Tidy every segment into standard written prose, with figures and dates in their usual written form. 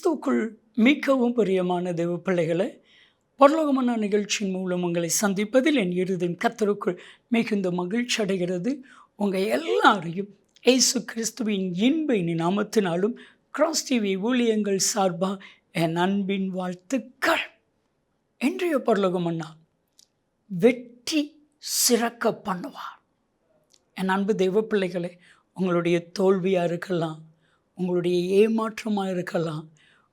கிறிஸ்துவுக்குள் மிகவும் பிரியமான தேவ பிள்ளைகளை, பரலோகமன்னா நிகழ்ச்சியின் மூலம் உங்களை சந்திப்பதில் என் இருதயம் கர்த்தருக்குள் மிகுந்த மகிழ்ச்சி அடைகிறது. உங்கள் எல்லாரையும் இயேசு கிறிஸ்துவின் இன்ப நாமத்தினாலும் கிராஸ் டிவி ஊழியங்கள் சார்பாக என் அன்பின் வாழ்த்துக்கள். இன்றைய பரலோகமன்னா வெற்றி சிறக்க பண்ணுவார். என் அன்பு தெய்வ பிள்ளைகளே, உங்களுடைய தோல்வியாக இருக்கலாம், உங்களுடைய ஏமாற்றமாக இருக்கலாம்,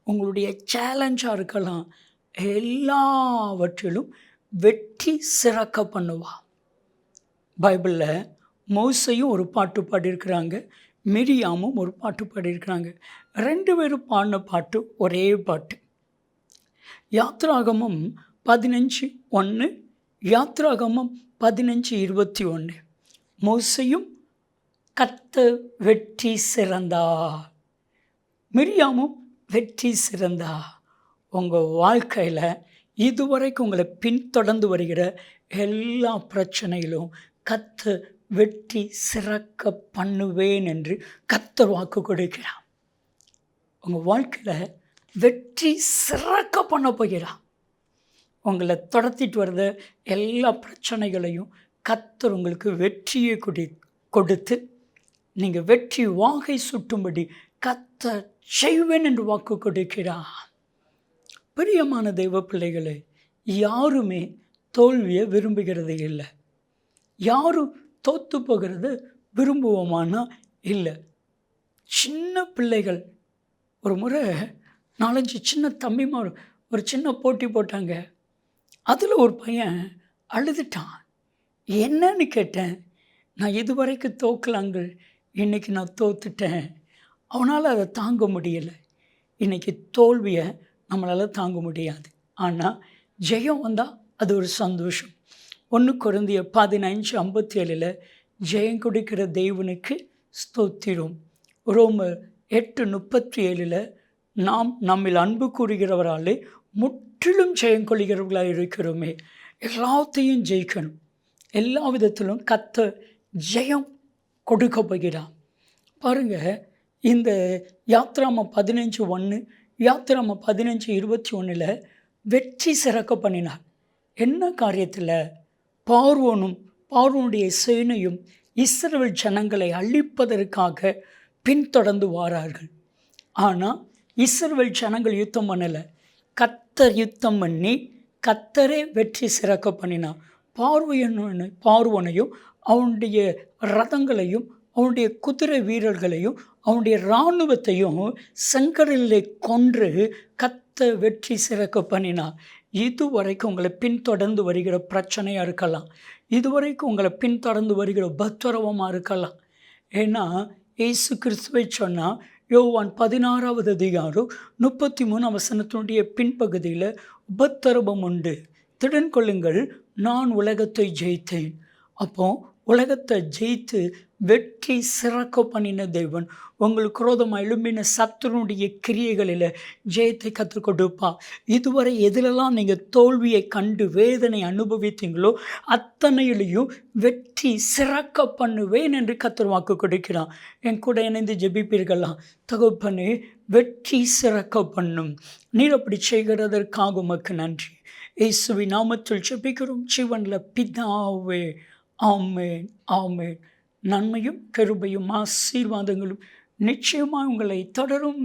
உங்களுடைய சேலஞ்சாக இருக்கலாம், எல்லாவற்றிலும் வெற்றி சிறக்க பண்ணுவார். பைபிளில் மோசையும் ஒரு பாட்டு பாடியிருக்கிறாங்க, மிரியாமும் ஒரு பாட்டு பாடியிருக்கிறாங்க. 2 பேரும் பாடின பாட்டு ஒரே பாட்டு. யாத்ராகமம் 15:1, யாத்ராகமம் 15:21. மோசையும் கர்த்தர் வெற்றி சிறந்தார், மிரியாமும் வெற்றி சிறந்தார். உங்கள் வாழ்க்கையில் இதுவரைக்கும் உங்களை பின்தொடர்ந்து வருகிற எல்லா பிரச்சனையிலும் கர்த்தர் வெற்றி சிறக்க பண்ணுவேன் என்று கர்த்தர் வாக்கு கொடுக்கிறார். உங்கள் வாழ்க்கையில் வெற்றி சிறக்க பண்ண போகிறார். உங்களை தொடர்த்திட்டு வர்ற எல்லா பிரச்சனைகளையும் கர்த்தர் உங்களுக்கு வெற்றியை கொடுத்து நீங்கள் வெற்றி வாகை சுட்டும்படி கர்த்தர் செய்வேன் என்று வாக்கு கொடுக்கிறார். பிரியமான தெய்வ பிள்ளைகளே, யாருமே தோல்வியை விரும்புகிறது இல்லை. யாரும் தோற்று போகிறது விரும்புவோமானா இல்லை. சின்ன பிள்ளைகள் ஒரு முறை 4-5 சின்ன தம்பிமார் ஒரு சின்ன போட்டி போட்டாங்க. அதில் ஒரு பையன் அழுதுட்டான். என்னன்னு கேட்டேன். நான் இதுவரைக்கும் தோக்கலாங்கள், இன்றைக்கி நான் தோத்துட்டேன். அவனால் அதை தாங்க முடியலை. இன்றைக்கி தோல்வியை நம்மளால் தாங்க முடியாது. ஆனால் ஜெயம் வந்தால் அது ஒரு சந்தோஷம். 1 கொரிந்தியர் 15:57 ஜெயம் கொடுக்கிற தேவனுக்கு ஸ்தோத்திரம். ரோமர் 8:37 நாம் நம்மில் அன்பு கூறுகிறவராலே முற்றிலும் ஜெயம் கொள்கிறவர்களாக இருக்கிறோமே. எல்லாத்தையும் ஜெயிக்கணும். எல்லா விதத்திலும் கர்த்தர் ஜெயம் கொடுக்க போகிறார். பாருங்கள், இந்த யாத்ராகமம் 15:1, யாத்ராகமம் 15:21 வெற்றி சிறக்க பண்ணினார். என்ன காரியத்தில்? பார்வோனுடைய சேனையும் இஸ்ரவேல் ஜனங்களை அழிப்பதற்காக பின்தொடர்ந்து வாரார்கள். ஆனால் இஸ்ரவேல் ஜனங்கள் யுத்தம் பண்ணலை. கர்த்தர் யுத்தம் பண்ணி கர்த்தரே வெற்றி சிறக்க பண்ணினார். பார்வோனையும் அவனுடைய ரதங்களையும் அவனுடைய குதிரை வீரர்களையும் அவனுடைய இராணுவத்தையும் செங்கடலிலே கொன்று கர்த்தர் வெற்றி சிறக்க பண்ணினார். இதுவரைக்கும் உங்களை பின்தொடர்ந்து வருகிற பிரச்சனையாக இருக்கலாம், இதுவரைக்கும் உங்களை பின்தொடர்ந்து வருகிற உபத்திரவமாக இருக்கலாம். ஏன்னா இயேசு கிறிஸ்துவை சொன்னால் யோவான் 16வது அதிகாரம் 33 பின்பகுதியில் உபத்திரவம் உண்டு, திடன் கொள்ளுங்கள், நான் உலகத்தை ஜெயித்தேன். அப்போ உலகத்தை ஜெயித்து வெற்றி சிறக்க பண்ணின தேவன் உங்களுக்கு விரோதமாக எழும்பின சத்துருடைய கிரியைகளில் ஜெயத்தை கற்றுக் கொடுப்பா. இதுவரை எதிலெல்லாம் நீங்கள் தோல்வியை கண்டு வேதனை அனுபவித்தீங்களோ அத்தனையிலையும் வெற்றி சிறக்க பண்ணுவேன் என்று கர்த்தர் வாக்கு கொடுக்கிறான். என் கூட இணைந்து ஜெபிப்பீர்களாம். தகப்பனே, வெற்றி சிறக்க பண்ணும். நீர் அப்படி செய்கிறதற்காக உமக்கு நன்றி. இயேசுவின் நாமத்தில் ஜெபிக்கிறோம் ஜீவனில் பிதாவே. ஆமென், ஆமென். நன்மையும் கிருபையும் ஆசீர்வாதங்களும் நிச்சயமாக உங்களை தொடரும்.